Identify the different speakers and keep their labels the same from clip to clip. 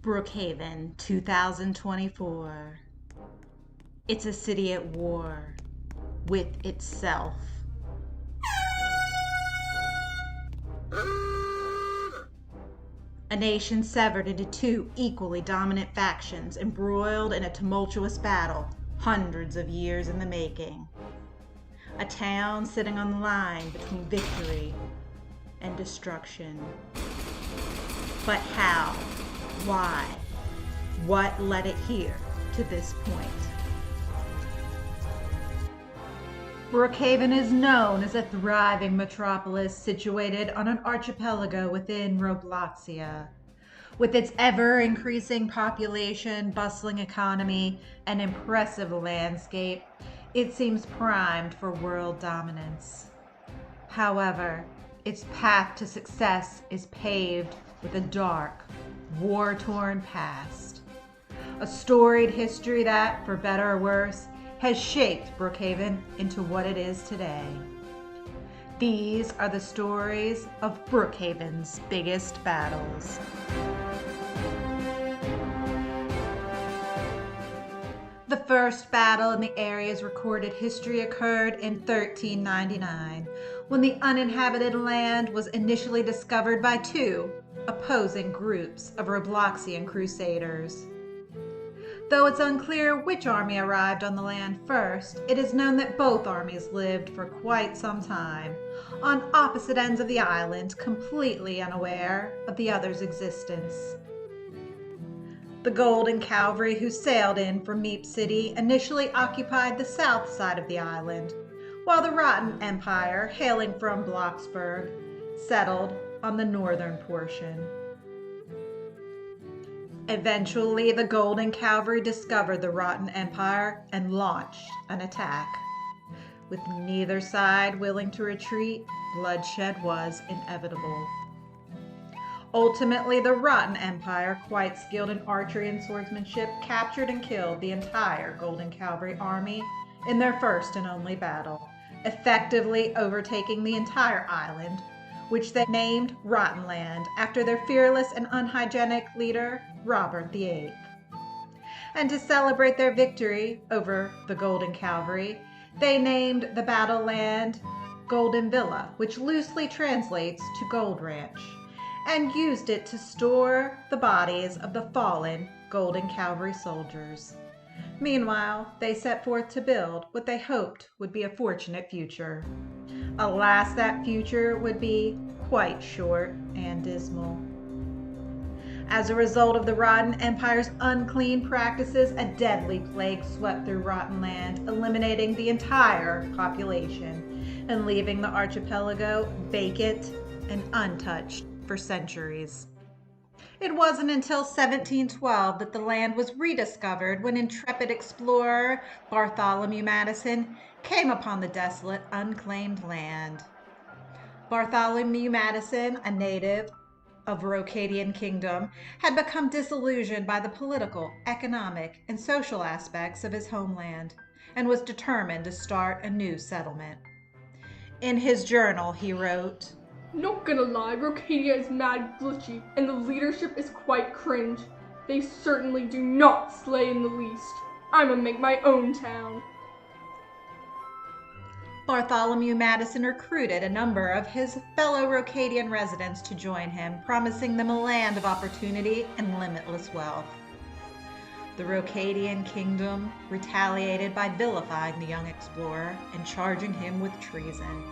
Speaker 1: Brookhaven, 2024. It's a city at war with itself. A nation severed into two equally dominant factions, embroiled in a tumultuous battle, hundreds of years in the making. A town sitting on the line between victory and destruction. But how? Why? What led it here to this point? Brookhaven is known as a thriving metropolis situated on an archipelago within Robloxia. With its ever-increasing population, bustling economy, and impressive landscape, it seems primed for world dominance. However, its path to success is paved with a dark, war-torn past. A storied history that, for better or worse, has shaped Brookhaven into what it is today. These are the stories of Brookhaven's biggest battles. The first battle in the area's recorded history occurred in 1399, when the uninhabited land was initially discovered by two opposing groups of Robloxian crusaders. Though it's unclear which army arrived on the land first, it is known that both armies lived for quite some time on opposite ends of the island, completely unaware of the other's existence. The Golden Cavalry, who sailed in from Meep City, initially occupied the south side of the island, while the Rotten Empire, hailing from Bloxburg, settled on the northern portion. Eventually, the Golden Cavalry discovered the Rotten Empire and launched an attack. With neither side willing to retreat, bloodshed was inevitable. Ultimately, the Rotten Empire, quite skilled in archery and swordsmanship, captured and killed the entire Golden Cavalry army in their first and only battle, effectively overtaking the entire island, which they named Rottenland after their fearless and unhygienic leader, Robert VIII. And to celebrate their victory over the Golden Cavalry, they named the battle land Golden Villa, which loosely translates to Gold Ranch, and used it to store the bodies of the fallen Golden Cavalry soldiers. Meanwhile, they set forth to build what they hoped would be a fortunate future. Alas, that future would be quite short and dismal. As a result of the Rotten Empire's unclean practices, a deadly plague swept through Rottenland, eliminating the entire population and leaving the archipelago vacant and untouched for centuries. It wasn't until 1712 that the land was rediscovered when intrepid explorer Bartholomew Madison came upon the desolate, unclaimed land. Bartholomew Madison, a native of Rocadian Kingdom, had become disillusioned by the political, economic, and social aspects of his homeland, and was determined to start a new settlement. In his journal, he wrote,
Speaker 2: "Not gonna lie, Rocadia is mad glitchy, and the leadership is quite cringe. They certainly do not slay in the least. I'ma make my own town."
Speaker 1: Bartholomew Madison recruited a number of his fellow Rocadian residents to join him, promising them a land of opportunity and limitless wealth. The Rocadian Kingdom retaliated by vilifying the young explorer and charging him with treason.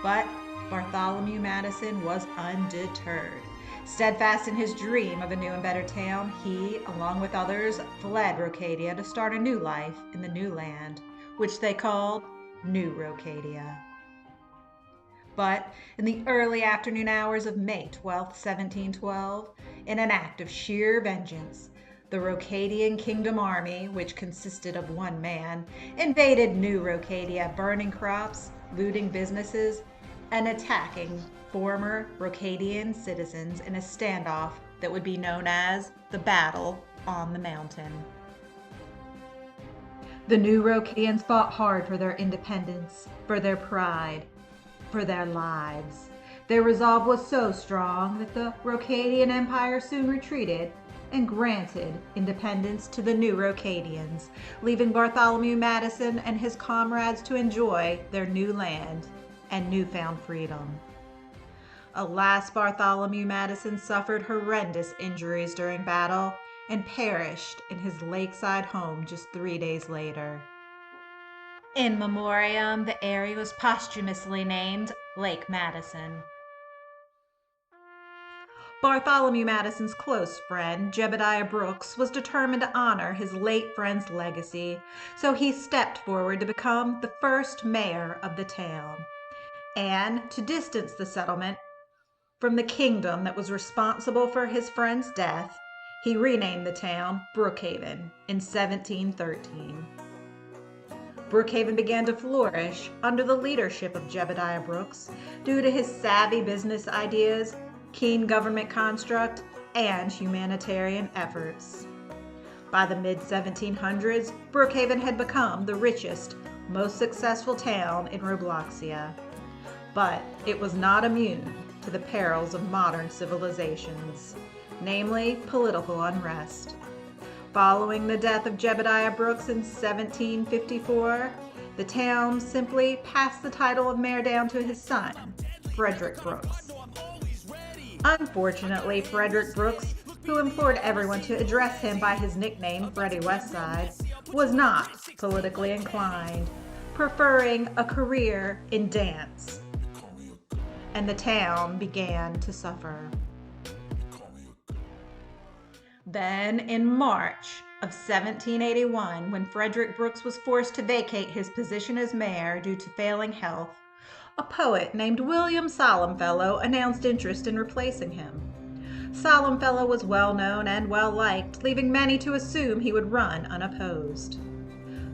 Speaker 1: But Bartholomew Madison was undeterred. Steadfast in his dream of a new and better town, he, along with others, fled Rocadia to start a new life in the new land, which they called New Rocadia. But in the early afternoon hours of May 12, 1712, in an act of sheer vengeance, the Rocadian Kingdom army, which consisted of one man, invaded New Rocadia, burning crops, looting businesses, and attacking former Rocadian citizens in a standoff that would be known as the Battle on the Mountain. The New Rocadians fought hard for their independence, for their pride, for their lives. Their resolve was so strong that the Rocadian Empire soon retreated, and granted independence to the new Rocadians, leaving Bartholomew Madison and his comrades to enjoy their new land and newfound freedom. Alas, Bartholomew Madison suffered horrendous injuries during battle and perished in his lakeside home just 3 days later. In memoriam, the area was posthumously named Lake Madison. Bartholomew Madison's close friend, Jebediah Brooks, was determined to honor his late friend's legacy, so he stepped forward to become the first mayor of the town. And to distance the settlement from the kingdom that was responsible for his friend's death, he renamed the town Brookhaven in 1713. Brookhaven began to flourish under the leadership of Jebediah Brooks due to his savvy business ideas, keen government construct, and humanitarian efforts. By the mid-1700s, Brookhaven had become the richest, most successful town in Robloxia. But it was not immune to the perils of modern civilizations, namely political unrest. Following the death of Jebediah Brooks in 1754, the town simply passed the title of mayor down to his son, Frederick Brooks. Unfortunately, Frederick Brooks, who implored everyone to address him by his nickname, Freddie Westside, was not politically inclined, preferring a career in dance, and the town began to suffer. Then, in March of 1781, when Frederick Brooks was forced to vacate his position as mayor due to failing health, a poet named William Solemnfellow announced interest in replacing him. Solemnfellow was well known and well liked, leaving many to assume he would run unopposed.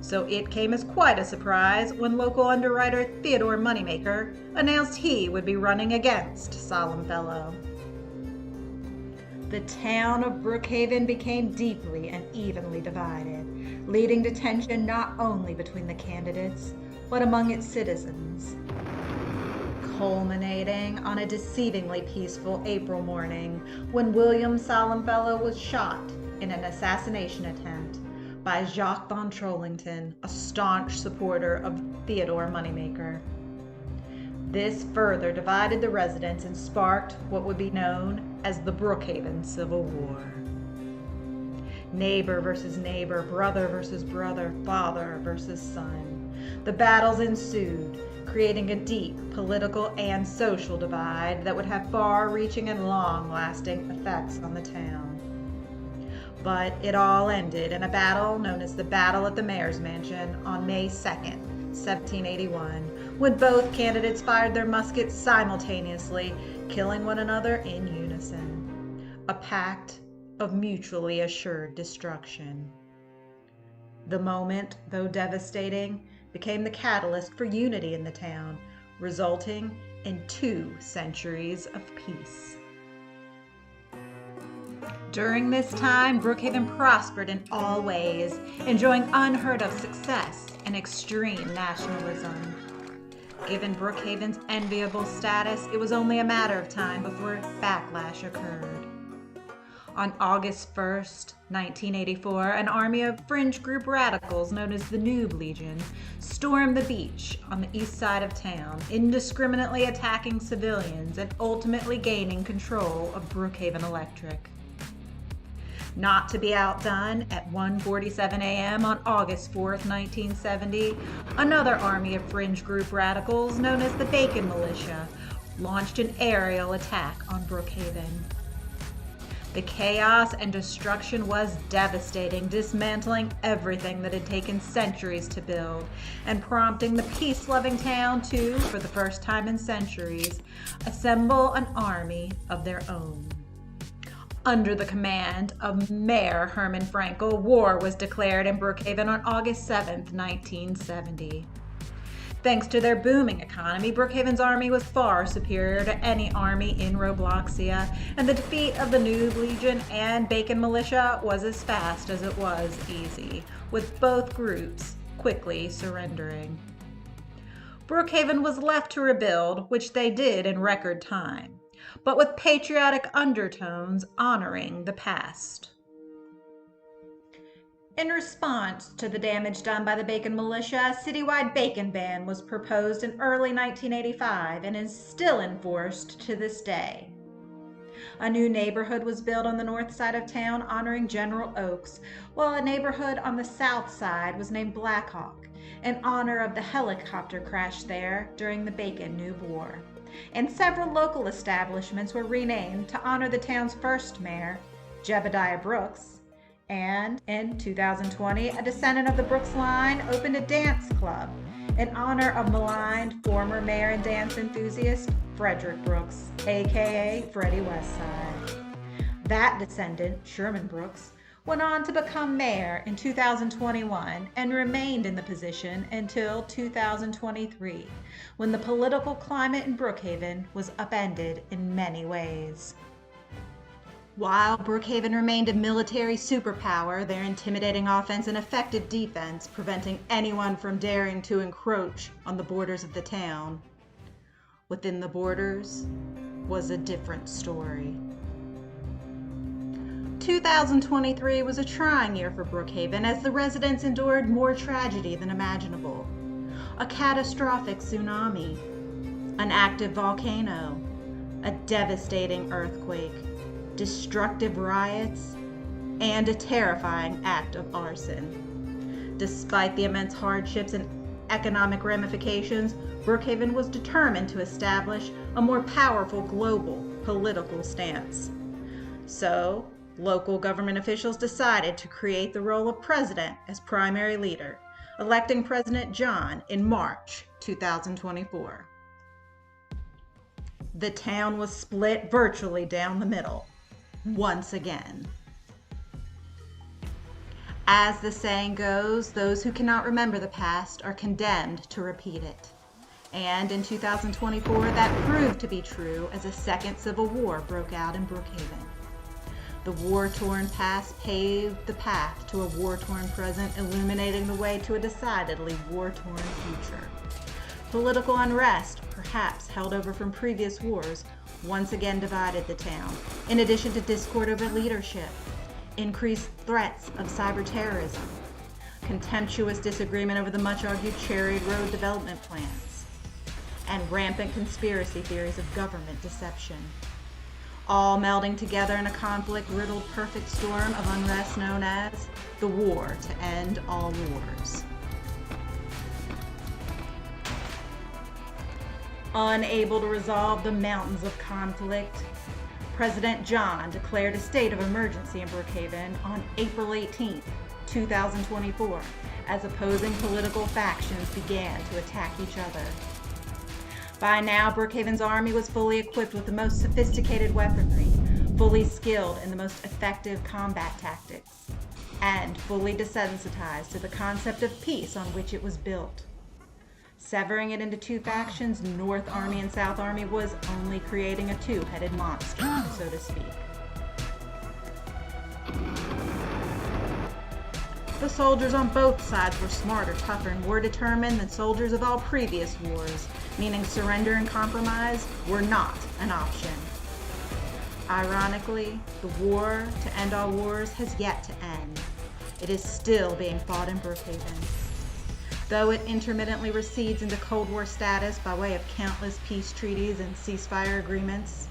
Speaker 1: So it came as quite a surprise when local underwriter Theodore Moneymaker announced he would be running against Solemnfellow. The town of Brookhaven became deeply and evenly divided, leading to tension not only between the candidates, but among its citizens, culminating on a deceivingly peaceful April morning when William Solemnfellow was shot in an assassination attempt by Jacques von Trollington, a staunch supporter of Theodore Moneymaker. This further divided the residents and sparked what would be known as the Brookhaven Civil War. Neighbor versus neighbor, brother versus brother, father versus son. The battles ensued, creating a deep political and social divide that would have far-reaching and long-lasting effects on the town. But it all ended in a battle known as the Battle at the Mayor's Mansion on May 2nd, 1781, when both candidates fired their muskets simultaneously, killing one another in unison. A pact of mutually assured destruction. The moment, though devastating, became the catalyst for unity in the town, resulting in 2 centuries of peace. During this time, Brookhaven prospered in all ways, enjoying unheard of success and extreme nationalism. Given Brookhaven's enviable status, it was only a matter of time before backlash occurred. On August 1st, 1984, an army of fringe group radicals known as the Noob Legion stormed the beach on the east side of town, indiscriminately attacking civilians and ultimately gaining control of Brookhaven Electric. Not to be outdone, at 1:47 a.m. on August 4th, 1970, another army of fringe group radicals known as the Bacon Militia launched an aerial attack on Brookhaven. The chaos and destruction was devastating, dismantling everything that had taken centuries to build and prompting the peace-loving town to, for the first time in centuries, assemble an army of their own. Under the command of Mayor Herman Frankel, war was declared in Brookhaven on August 7th, 1970. Thanks to their booming economy, Brookhaven's army was far superior to any army in Robloxia, and the defeat of the Noob Legion and Bacon Militia was as fast as it was easy, with both groups quickly surrendering. Brookhaven was left to rebuild, which they did in record time, but with patriotic undertones honoring the past. In response to the damage done by the Bacon militia, a citywide bacon ban was proposed in early 1985 and is still enforced to this day. A new neighborhood was built on the north side of town honoring General Oaks, while a neighborhood on the south side was named Blackhawk in honor of the helicopter crash there during the Bacon New War. And several local establishments were renamed to honor the town's first mayor, Jebediah Brooks. And in 2020, a descendant of the Brooks line opened a dance club in honor of maligned former mayor and dance enthusiast Frederick Brooks, aka Freddie Westside. That descendant, Sherman Brooks, went on to become mayor in 2021 and remained in the position until 2023, when the political climate in Brookhaven was upended in many ways. While Brookhaven remained a military superpower, their intimidating offense and effective defense preventing anyone from daring to encroach on the borders of the town. Within the borders was a different story. 2023 was a trying year for Brookhaven as the residents endured more tragedy than imaginable. A catastrophic tsunami, an active volcano, a devastating earthquake, destructive riots, and a terrifying act of arson. Despite the immense hardships and economic ramifications, Brookhaven was determined to establish a more powerful global political stance. So, local government officials decided to create the role of president as primary leader, electing President John in March 2024. The town was split virtually down the middle. Once again. As the saying goes, those who cannot remember the past are condemned to repeat it. And in 2024, that proved to be true as a second civil war broke out in Brookhaven. The war-torn past paved the path to a war-torn present, illuminating the way to a decidedly war-torn future. Political unrest, perhaps held over from previous wars, once again divided the town, in addition to discord over leadership, increased threats of cyber terrorism, contemptuous disagreement over the much-argued Cherry Road development plans, and rampant conspiracy theories of government deception, all melding together in a conflict-riddled perfect storm of unrest known as the War to End All Wars. Unable to resolve the mountains of conflict, President John declared a state of emergency in Brookhaven on April 18, 2024, as opposing political factions began to attack each other. By now, Brookhaven's army was fully equipped with the most sophisticated weaponry, fully skilled in the most effective combat tactics, and fully desensitized to the concept of peace on which it was built. Severing it into two factions, North Army and South Army, was only creating a two-headed monster, so to speak. The soldiers on both sides were smarter, tougher, and more determined than soldiers of all previous wars, meaning surrender and compromise were not an option. Ironically, the war to end all wars has yet to end. It is still being fought in Brookhaven. Though it intermittently recedes into Cold War status by way of countless peace treaties and ceasefire agreements,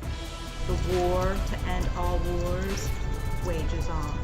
Speaker 1: the war to end all wars wages on.